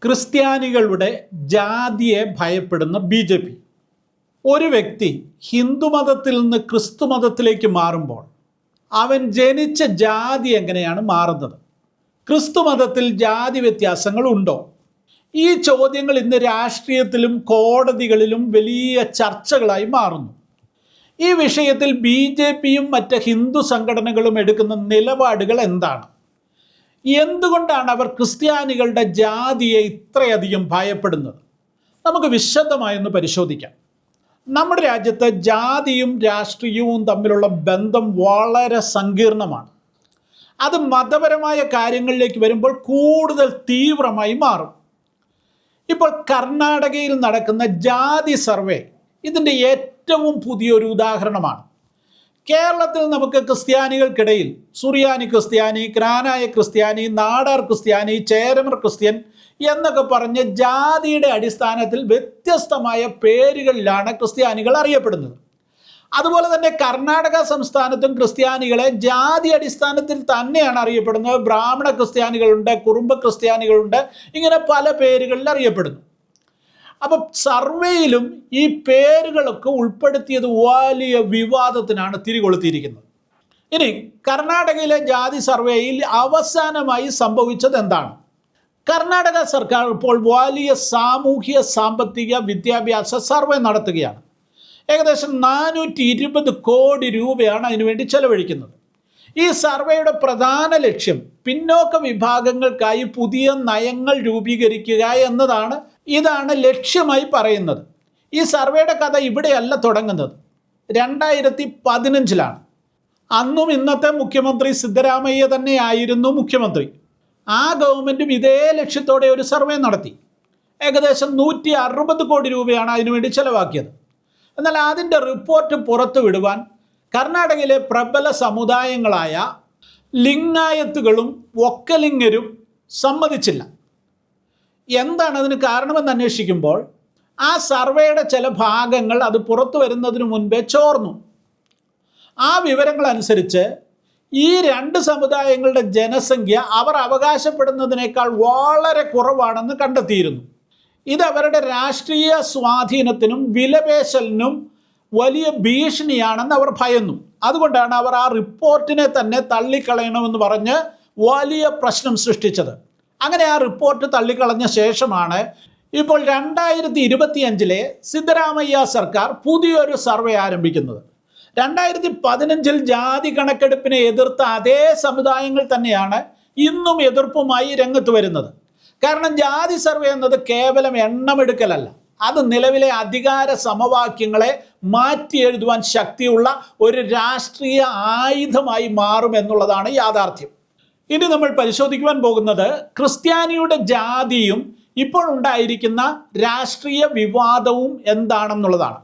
ക്രിസ്ത്യാനികളുടെ ജാതിയെ ഭയപ്പെടുന്ന BJP. ഒരു വ്യക്തി ഹിന്ദുമതത്തിൽ നിന്ന് ക്രിസ്തു മതത്തിലേക്ക് മാറുമ്പോൾ അവൻ ജനിച്ച ജാതി എങ്ങനെയാണ് മാറുന്നത്? ക്രിസ്തു മതത്തിൽ ജാതി വ്യത്യാസങ്ങൾ ഉണ്ടോ? ഈ ചോദ്യങ്ങൾ ഇന്ന് രാഷ്ട്രീയത്തിലും കോടതികളിലും വലിയ ചർച്ചകളായി മാറുന്നു. ഈ വിഷയത്തിൽ BJPയും മറ്റ് ഹിന്ദു സംഘടനകളും എടുക്കുന്ന നിലപാടുകൾ എന്താണ്? എന്തുകൊണ്ടാണ് അവർ ക്രിസ്ത്യാനികളുടെ ജാതിയെ ഇത്രയധികം ഭയപ്പെടുന്നത്? നമുക്ക് വിശദമായൊന്ന് പരിശോധിക്കാം. നമ്മുടെ രാജ്യത്ത് ജാതിയും രാഷ്ട്രീയവും തമ്മിലുള്ള ബന്ധം വളരെ സങ്കീർണമാണ്. അത് മതപരമായ കാര്യങ്ങളിലേക്ക് വരുമ്പോൾ കൂടുതൽ തീവ്രമായി മാറും. ഇപ്പോൾ കർണാടകയിൽ നടക്കുന്ന ജാതി സർവേ ഇതിൻ്റെ ഏറ്റവും പുതിയൊരു ഉദാഹരണമാണ്. കേരളത്തിൽ നമുക്ക് ക്രിസ്ത്യാനികൾക്കിടയിൽ സുറിയാനി ക്രിസ്ത്യാനി, ക്രാനായ ക്രിസ്ത്യാനി, നാടാർ ക്രിസ്ത്യാനി, ചേരമർ ക്രിസ്ത്യൻ എന്നൊക്കെ പറഞ്ഞ് ജാതിയുടെ അടിസ്ഥാനത്തിൽ വ്യത്യസ്തമായ പേരുകളിലാണ് ക്രിസ്ത്യാനികൾ അറിയപ്പെടുന്നത്. അതുപോലെ തന്നെ കർണാടക സംസ്ഥാനത്തും ക്രിസ്ത്യാനികളെ ജാതി അടിസ്ഥാനത്തിൽ തന്നെയാണ് അറിയപ്പെടുന്നത്. ബ്രാഹ്മണ ക്രിസ്ത്യാനികളുണ്ട്, കുറുമ്പ ക്രിസ്ത്യാനികളുണ്ട്, ഇങ്ങനെ പല പേരുകളിൽ അറിയപ്പെടുന്നു. അപ്പം സർവേയിലും ഈ പേരുകളൊക്കെ ഉൾപ്പെടുത്തിയത് വലിയ വിവാദത്തിനാണ് തിരികൊളുത്തിയിരിക്കുന്നത്. ഇനി കർണാടകയിലെ ജാതി സർവേയിൽ അവസാനമായി സംഭവിച്ചത് എന്താണ്? കർണാടക സർക്കാർ ഇപ്പോൾ വലിയ സാമൂഹ്യ സാമ്പത്തിക വിദ്യാഭ്യാസ സർവേ നടത്തുകയാണ്. ഏകദേശം 420 കോടി രൂപയാണ് അതിനുവേണ്ടി ചെലവഴിക്കുന്നത്. ഈ സർവേയുടെ പ്രധാന ലക്ഷ്യം പിന്നോക്ക വിഭാഗങ്ങൾക്കായി പുതിയ നയങ്ങൾ രൂപീകരിക്കുക എന്നതാണ്. ഇതാണ് ലക്ഷ്യമായി പറയുന്നത്. ഈ സർവേയുടെ കഥ ഇവിടെയല്ല തുടങ്ങുന്നത്, 2015 അന്നും ഇന്നത്തെ മുഖ്യമന്ത്രി സിദ്ധരാമയ്യ തന്നെയായിരുന്നു മുഖ്യമന്ത്രി. ആ ഗവൺമെൻറ്റും ഇതേ ലക്ഷ്യത്തോടെ ഒരു സർവേ നടത്തി. ഏകദേശം 160 കോടി രൂപയാണ് അതിനുവേണ്ടി ചെലവാക്കിയത്. എന്നാൽ അതിൻ്റെ റിപ്പോർട്ട് പുറത്തു വിടുവാൻ കർണാടകയിലെ പ്രബല സമുദായങ്ങളായ ലിംഗായത്തുകളും ഒക്കലിംഗരും സമ്മതിച്ചില്ല. എന്താണ് അതിന് കാരണമെന്ന് അന്വേഷിക്കുമ്പോൾ ആ സർവേയുടെ ചില ഭാഗങ്ങൾ അത് പുറത്തു വരുന്നതിന് മുൻപേ ചോർന്നു. ആ വിവരങ്ങൾ അനുസരിച്ച് ഈ രണ്ട് സമുദായങ്ങളുടെ ജനസംഖ്യ അവർ അവകാശപ്പെടുന്നതിനേക്കാൾ വളരെ കുറവാണെന്ന് കണ്ടെത്തിയിരുന്നു. ഇത് അവരുടെ രാഷ്ട്രീയ സ്വാധീനത്തിനും വിലപേശലിനും വലിയ ഭീഷണിയാണെന്ന് അവർ ഭയന്നു. അതുകൊണ്ടാണ് അവർ ആ റിപ്പോർട്ടിനെ തന്നെ തള്ളിക്കളയണമെന്ന് പറഞ്ഞ് വലിയ പ്രശ്നം സൃഷ്ടിച്ചത്. അങ്ങനെ ആ റിപ്പോർട്ട് തള്ളിക്കളഞ്ഞ ശേഷമാണ് ഇപ്പോൾ 2025 സിദ്ധരാമയ്യ സർക്കാർ പുതിയൊരു സർവേ ആരംഭിക്കുന്നത്. 2015 ജാതി കണക്കെടുപ്പിനെ എതിർത്ത അതേ സമുദായങ്ങൾ തന്നെയാണ് ഇന്നും എതിർപ്പുമായി രംഗത്ത് വരുന്നത്. കാരണം ജാതി സർവേ എന്നത് കേവലം എണ്ണമെടുക്കലല്ല, അത് നിലവിലെ അധികാര സമവാക്യങ്ങളെ മാറ്റി എഴുതുവാൻ ശക്തിയുള്ള ഒരു രാഷ്ട്രീയ ആയുധമായി മാറുമെന്നുള്ളതാണ് യാഥാർത്ഥ്യം. ഇനി നമ്മൾ പരിശോധിക്കുവാൻ പോകുന്നത് ക്രിസ്ത്യാനിയുടെ ജാതിയും ഇപ്പോൾ ഉണ്ടായിരിക്കുന്ന രാഷ്ട്രീയ വിവാദവും എന്താണെന്നുള്ളതാണ്.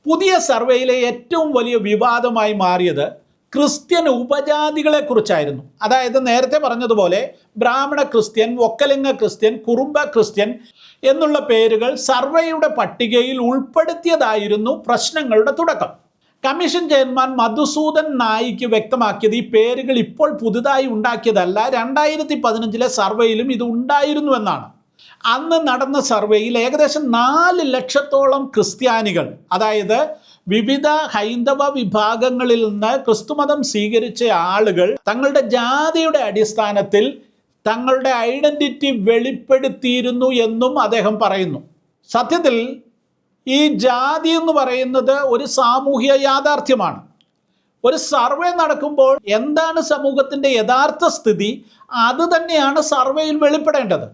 പുതിയ സർവേയിലെ ഏറ്റവും വലിയ വിവാദമായി മാറിയത് ക്രിസ്ത്യൻ ഉപജാതികളെക്കുറിച്ചായിരുന്നു. അതായത് നേരത്തെ പറഞ്ഞതുപോലെ ബ്രാഹ്മണ Christian, Vokkaliga Christian, Kurumba Christian എന്നുള്ള പേരുകൾ സർവേയുടെ പട്ടികയിൽ ഉൾപ്പെടുത്തിയതായിരുന്നു പ്രശ്നങ്ങളുടെ തുടക്കം. കമ്മീഷൻ ചെയർമാൻ മധുസൂദൻ നായിക്ക് വ്യക്തമാക്കിയത് ഈ പേരുകൾ ഇപ്പോൾ പുതുതായി ഉണ്ടാക്കിയതല്ല, 2015 സർവേയിലും ഇത് ഉണ്ടായിരുന്നു എന്നാണ്. അന്ന് നടന്ന സർവേയിൽ ഏകദേശം 4 ലക്ഷത്തോളം ക്രിസ്ത്യാനികൾ, അതായത് വിവിധ ഹൈന്ദവ വിഭാഗങ്ങളിൽ നിന്ന് ക്രിസ്തുമതം സ്വീകരിച്ച ആളുകൾ തങ്ങളുടെ ജാതിയുടെ അടിസ്ഥാനത്തിൽ തങ്ങളുടെ ഐഡന്റിറ്റി വെളിപ്പെടുത്തിയിരുന്നു എന്നും അദ്ദേഹം പറയുന്നു. സത്യത്തിൽ ഈ ജാതി എന്ന് പറയുന്നത് ഒരു സാമൂഹ്യ യാഥാർത്ഥ്യമാണ്. ഒരു സർവേ നടക്കുമ്പോൾ എന്താണ് സമൂഹത്തിൻ്റെ യഥാർത്ഥ സ്ഥിതി, അത് തന്നെയാണ് സർവേയിൽ വെളിപ്പെടേണ്ടത്.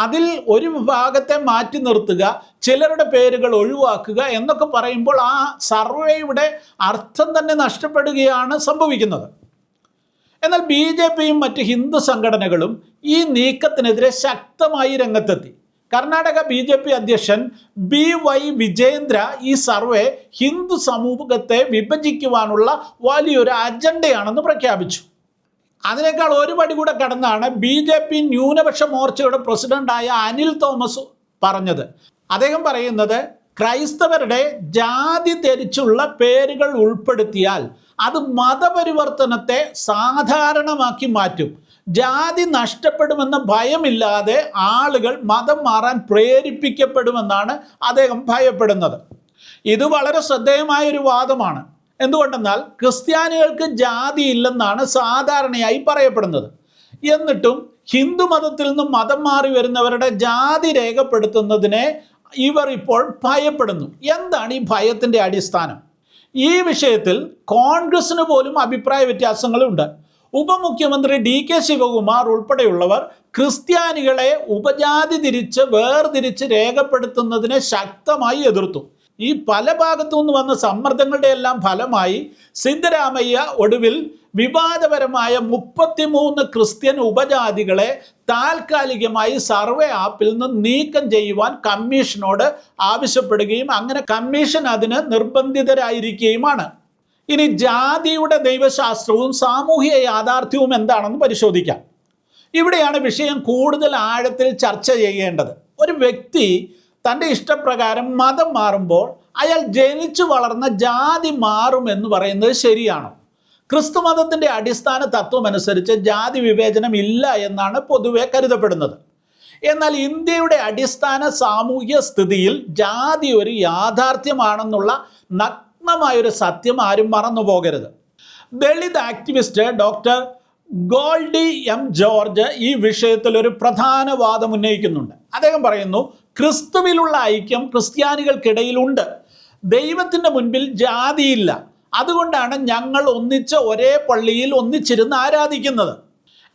അതിൽ ഒരു വിഭാഗത്തെ മാറ്റി നിർത്തുക, ചിലരുടെ പേരുകൾ ഒഴിവാക്കുക എന്നൊക്കെ പറയുമ്പോൾ ആ സർവേയുടെ അർത്ഥം തന്നെ നഷ്ടപ്പെടുകയാണ് സംഭവിക്കുന്നത്. എന്നാൽ BJPയും മറ്റ് ഹിന്ദു സംഘടനകളും ഈ നീക്കത്തിനെതിരെ ശക്തമായി രംഗത്തെത്തി. കർണാടക BJP അധ്യക്ഷൻ BY വിജേന്ദ്ര ഈ സർവേ ഹിന്ദു സമൂഹത്തെ വിഭജിക്കുവാനുള്ള വലിയൊരു അജണ്ടയാണെന്ന് പ്രഖ്യാപിച്ചു. അതിനേക്കാൾ ഒരു പടി കൂടെ കടന്നാണ് BJP ന്യൂനപക്ഷ മോർച്ചയുടെ പ്രസിഡന്റായ അനിൽ തോമസ് പറഞ്ഞത്. അദ്ദേഹം പറയുന്നത് ക്രൈസ്തവരുടെ ജാതി തിരിച്ചുള്ള പേരുകൾ ഉൾപ്പെടുത്തിയാൽ അത് മതപരിവർത്തനത്തെ സാധാരണമാക്കി മാറ്റും. ജാതി നഷ്ടപ്പെടുമെന്ന ഭയമില്ലാതെ ആളുകൾ മതം മാറാൻ പ്രേരിപ്പിക്കപ്പെടുമെന്നാണ് അദ്ദേഹം ഭയപ്പെടുന്നത്. ഇത് വളരെ ശ്രദ്ധേയമായ ഒരു വാദമാണ്. എന്തുകൊണ്ടെന്നാൽ ക്രിസ്ത്യാനികൾക്ക് ജാതി ഇല്ലെന്നാണ് സാധാരണയായി പറയപ്പെടുന്നത്. എന്നിട്ടും ഹിന്ദു മതത്തിൽ നിന്നും മതം മാറി വരുന്നവരുടെ ജാതി രേഖപ്പെടുത്തുന്നതിനെ ഇവർ ഇപ്പോൾ ഭയപ്പെടുന്നു. എന്താണ് ഈ ഭയത്തിൻ്റെ അടിസ്ഥാനം? ഈ വിഷയത്തിൽ കോൺഗ്രസിന് പോലും അഭിപ്രായ വ്യത്യാസങ്ങളുണ്ട്. ഉപമുഖ്യമന്ത്രി DK ശിവകുമാർ ഉൾപ്പെടെയുള്ളവർ ക്രിസ്ത്യാനികളെ ഉപജാതി തിരിച്ച് വേർതിരിച്ച് രേഖപ്പെടുത്തുന്നതിനെ ശക്തമായി എതിർത്തു. ഈ പല ഭാഗത്തു നിന്ന് വന്ന സമ്മർദ്ദങ്ങളുടെ എല്ലാം ഫലമായി സിദ്ധരാമയ്യ ഒടുവിൽ വിവാദപരമായ 33 ക്രിസ്ത്യൻ ഉപജാതികളെ താൽക്കാലികമായി സർവേ ആപ്പിൽ നിന്ന് നീക്കം ചെയ്യുവാൻ കമ്മീഷനോട് ആവശ്യപ്പെടുകയും അങ്ങനെ കമ്മീഷൻ അതിന് നിർബന്ധിതരായിരിക്കുകയുമാണ്. ഇനി ജാതിയുടെ ദൈവശാസ്ത്രവും സാമൂഹിക യാഥാർത്ഥ്യവും എന്താണെന്ന് പരിശോധിക്കാം. ഇവിടെയാണ് വിഷയം കൂടുതൽ ആഴത്തിൽ ചർച്ച ചെയ്യേണ്ടത്. ഒരു വ്യക്തി തൻ്റെ ഇഷ്ടപ്രകാരം മതം മാറുമ്പോൾ അയാൾ ജനിച്ചു വളർന്ന ജാതി മാറുമെന്ന് പറയുന്നത് ശരിയാണോ? ക്രിസ്തു മതത്തിൻ്റെ അടിസ്ഥാന തത്വം അനുസരിച്ച് ജാതി വിവേചനം ഇല്ല എന്നാണ് പൊതുവെ കരുതപ്പെടുന്നത്. എന്നാൽ ഇന്ത്യയുടെ അടിസ്ഥാന സാമൂഹ്യ സ്ഥിതിയിൽ ജാതി ഒരു യാഥാർത്ഥ്യമാണെന്നുള്ള നഗ്നമായൊരു സത്യം ആരും മറന്നു പോകരുത്. Dalit activist doctor Goldie M. George ഈ വിഷയത്തിൽ ഒരു പ്രധാന വാദം ഉന്നയിക്കുന്നുണ്ട്. അദ്ദേഹം പറയുന്നു, ക്രിസ്തുവിലുള്ള ഐക്യം ക്രിസ്ത്യാനികൾക്കിടയിലുണ്ട്. ദൈവത്തിൻ്റെ മുൻപിൽ ജാതിയില്ല. അതുകൊണ്ടാണ് ഞങ്ങൾ ഒന്നിച്ച് ഒരേ പള്ളിയിൽ ഒന്നിച്ചിരുന്ന് ആരാധിക്കുന്നത്.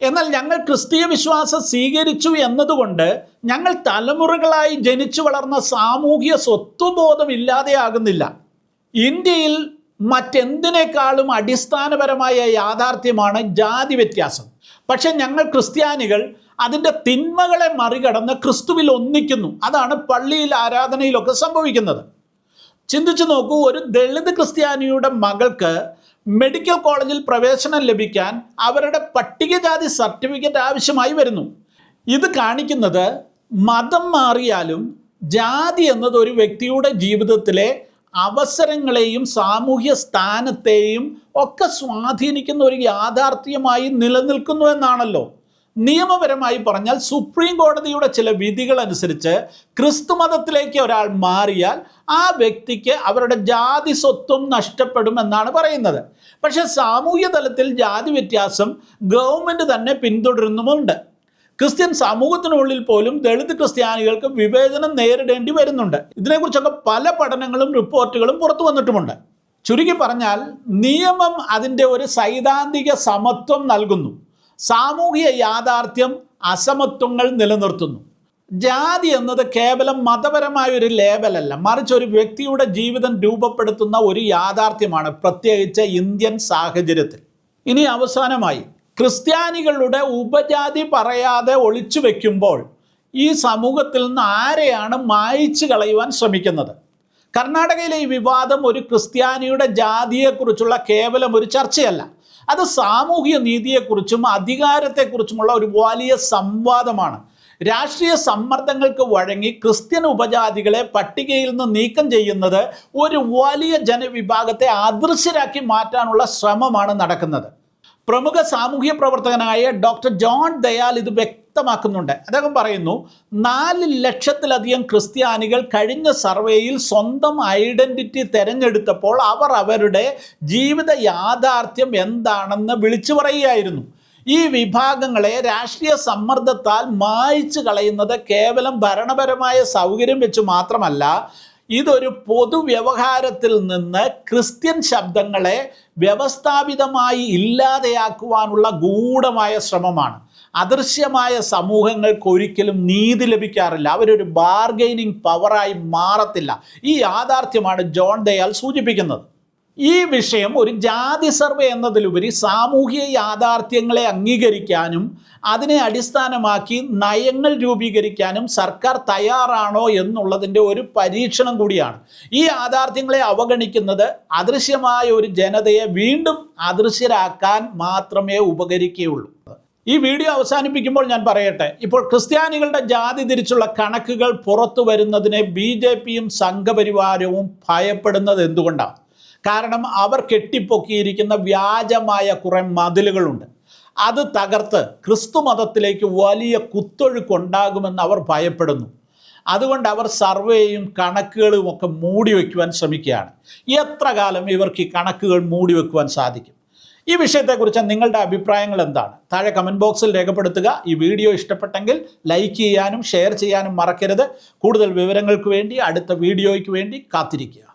എന്നാൽ ഞങ്ങൾ ക്രിസ്തീയ വിശ്വാസം സ്വീകരിച്ചു എന്നതുകൊണ്ട് ഞങ്ങൾ തലമുറകളായി ജനിച്ചു വളർന്ന സാമൂഹിക സ്വത്വബോധം ഇല്ലാതെയാകുന്നില്ല. ഇന്ത്യയിൽ മറ്റെന്തിനേക്കാളും അടിസ്ഥാനപരമായ യാഥാർത്ഥ്യമാണ് ജാതി വ്യത്യാസം. പക്ഷെ ഞങ്ങൾ ക്രിസ്ത്യാനികൾ അതിൻ്റെ തിന്മകളെ മറികടന്ന് ക്രിസ്തുവിൽ ഒന്നിക്കുന്നു. അതാണ് പള്ളിയിൽ ആരാധനയിലൊക്കെ സംഭവിക്കുന്നത്. ചിന്തിച്ചു നോക്കൂ, ഒരു ദളിത് ക്രിസ്ത്യാനിയുടെ മകൾക്ക് മെഡിക്കൽ കോളേജിൽ പ്രവേശനം ലഭിക്കാൻ അവരുടെ പട്ടികജാതി സർട്ടിഫിക്കറ്റ് ആവശ്യമായി വരുന്നു. ഇത് കാണിക്കുന്നത് മതം മാറിയാലും ജാതി എന്നത് ഒരു വ്യക്തിയുടെ ജീവിതത്തിലെ അവസരങ്ങളെയും സാമൂഹ്യ സ്ഥാനത്തെയും ഒക്കെ സ്വാധീനിക്കുന്ന ഒരു യാഥാർത്ഥ്യമായി നിലനിൽക്കുന്നു എന്നാണല്ലോ. നിയമപരമായി പറഞ്ഞാൽ സുപ്രീം കോടതിയുടെ ചില വിധികൾ അനുസരിച്ച് ക്രിസ്തു മതത്തിലേക്ക് ഒരാൾ മാറിയാൽ ആ വ്യക്തിക്ക് അവരുടെ ജാതി സ്വത്വം നഷ്ടപ്പെടുമെന്നാണ് പറയുന്നത്. പക്ഷേ സാമൂഹ്യ തലത്തിൽ ജാതി വ്യത്യാസം ഗവൺമെൻറ് തന്നെ പിന്തുടരുന്നുമുണ്ട്. ക്രിസ്ത്യൻ സമൂഹത്തിനുള്ളിൽ പോലും ദളിത് ക്രിസ്ത്യാനികൾക്ക് വിവേചനം നേരിടേണ്ടി വരുന്നുണ്ട്. ഇതിനെക്കുറിച്ചൊക്കെ പല പഠനങ്ങളും റിപ്പോർട്ടുകളും പുറത്തു വന്നിട്ടുമുണ്ട്. ചുരുക്കി പറഞ്ഞാൽ നിയമം അതിൻ്റെ ഒരു സൈദ്ധാന്തിക സമത്വം നൽകുന്നു. സാമൂഹിക യാഥാർത്ഥ്യം അസമത്വങ്ങൾ നിലനിർത്തുന്നു. ജാതി എന്നത് കേവലം മതപരമായ ഒരു ലേബലല്ല, മറിച്ച് ഒരു വ്യക്തിയുടെ ജീവിതം രൂപപ്പെടുത്തുന്ന ഒരു യാഥാർത്ഥ്യമാണ്, പ്രത്യേകിച്ച് ഇന്ത്യൻ സാഹചര്യത്തിൽ. ഇനി അവസാനമായി, ക്രിസ്ത്യാനികളുടെ ഉപജാതി പറയാതെ ഒളിച്ചു വെക്കുമ്പോൾ ഈ സമൂഹത്തിൽ നിന്ന് ആരെയാണ് മായ്ച്ചു കളയുവാൻ ശ്രമിക്കുന്നത്? കർണാടകയിലെ ഈ വിവാദം ഒരു ക്രിസ്ത്യാനിയുടെ ജാതിയെക്കുറിച്ചുള്ള കേവലം ഒരു ചർച്ചയല്ല. അത് സാമൂഹിക നീതിയെക്കുറിച്ചും അധികാരത്തെക്കുറിച്ചുമുള്ള ഒരു വലിയ സംവാദമാണ്. രാഷ്ട്രീയ സമ്മർദ്ദങ്ങൾക്ക് വഴങ്ങി ക്രിസ്ത്യൻ ഉപജാതികളെ പട്ടികയിൽ നിന്ന് നീക്കം ചെയ്യുന്നത് ഒരു വലിയ ജനവിഭാഗത്തെ അദൃശ്യരാക്കി മാറ്റാനുള്ള ശ്രമമാണ് നടക്കുന്നത്. പ്രമുഖ സാമൂഹ്യ പ്രവർത്തകനായ ഡോക്ടർ ജോൺ ദയാൽ ഇത് വ്യക്തമാക്കുന്നുണ്ട്. അദ്ദേഹം പറയുന്നു, 4 ലക്ഷത്തിലധികം ക്രിസ്ത്യാനികൾ കഴിഞ്ഞ സർവേയിൽ സ്വന്തം ഐഡന്റിറ്റി തിരഞ്ഞെടുത്തപ്പോൾ അവർ അവരുടെ ജീവിത യാഥാർത്ഥ്യം എന്താണെന്ന് വിളിച്ചു പറയുകയായിരുന്നു. ഈ വിഭാഗങ്ങളെ രാഷ്ട്രീയ സമ്മർദ്ദത്താൽ മായ്ച്ചു കളയുന്നത് കേവലം ഭരണപരമായ സൗകര്യം വെച്ച് മാത്രമല്ല, ഇതൊരു പൊതുവ്യവഹാരത്തിൽ നിന്ന് ക്രിസ്ത്യൻ ശബ്ദങ്ങളെ വ്യവസ്ഥാപിതമായി ഇല്ലാതെയാക്കുവാനുള്ള ഗൂഢമായ ശ്രമമാണ്. അദൃശ്യമായ സമൂഹങ്ങൾക്ക് ഒരിക്കലും നീതി ലഭിക്കാറില്ല. അവരൊരു ബാർഗെയിനിങ് പവറായി മാറത്തില്ല. ഈ യാഥാർത്ഥ്യമാണ് ജോൺ ദയാൽ സൂചിപ്പിക്കുന്നത്. ഈ വിഷയം ഒരു ജാതി സർവേ എന്നതിലുപരി സാമൂഹിക യാഥാർത്ഥ്യങ്ങളെ അംഗീകരിക്കാനും അതിനെ അടിസ്ഥാനമാക്കി നയങ്ങൾ രൂപീകരിക്കാനും സർക്കാർ തയ്യാറാണോ എന്നുള്ളതിൻ്റെ ഒരു പരീക്ഷണം കൂടിയാണ്. ഈ യാഥാർത്ഥ്യങ്ങളെ അവഗണിക്കുന്നത് അദൃശ്യമായ ഒരു ജനതയെ വീണ്ടും അദൃശ്യരാക്കാൻ മാത്രമേ ഉപകരിക്കുകയുള്ളൂ. ഈ വീഡിയോ അവസാനിപ്പിക്കുമ്പോൾ ഞാൻ പറയട്ടെ, ഇപ്പോൾ ക്രിസ്ത്യാനികളുടെ ജാതി തിരിച്ചുള്ള കണക്കുകൾ പുറത്തു വരുന്നതിനെ BJPയും സംഘപരിവാരവും ഭയപ്പെടുന്നത് എന്തുകൊണ്ടാണ്? കാരണം അവർ കെട്ടിപ്പൊക്കിയിരിക്കുന്ന വ്യാജമായ കുറേ മതിലുകളുണ്ട്. അത് തകർത്ത് ക്രിസ്തു മതത്തിലേക്ക് വലിയ കുത്തൊഴുക്കുണ്ടാകുമെന്ന് അവർ ഭയപ്പെടുന്നു. അതുകൊണ്ട് അവർ സർവേയും കണക്കുകളും ഒക്കെ മൂടി വയ്ക്കുവാൻ ശ്രമിക്കുകയാണ്. എത്ര കാലം ഇവർക്ക് ഈ കണക്കുകൾ മൂടി വയ്ക്കുവാൻ സാധിക്കും? ഈ വിഷയത്തെക്കുറിച്ച് നിങ്ങളുടെ അഭിപ്രായങ്ങൾ എന്താണ്? താഴെ കമൻറ്റ് ബോക്സിൽ രേഖപ്പെടുത്തുക. ഈ വീഡിയോ ഇഷ്ടപ്പെട്ടെങ്കിൽ ലൈക്ക് ചെയ്യാനും ഷെയർ ചെയ്യാനും മറക്കരുത്. കൂടുതൽ വിവരങ്ങൾക്ക് വേണ്ടി അടുത്ത വീഡിയോയ്ക്ക് വേണ്ടി കാത്തിരിക്കുക.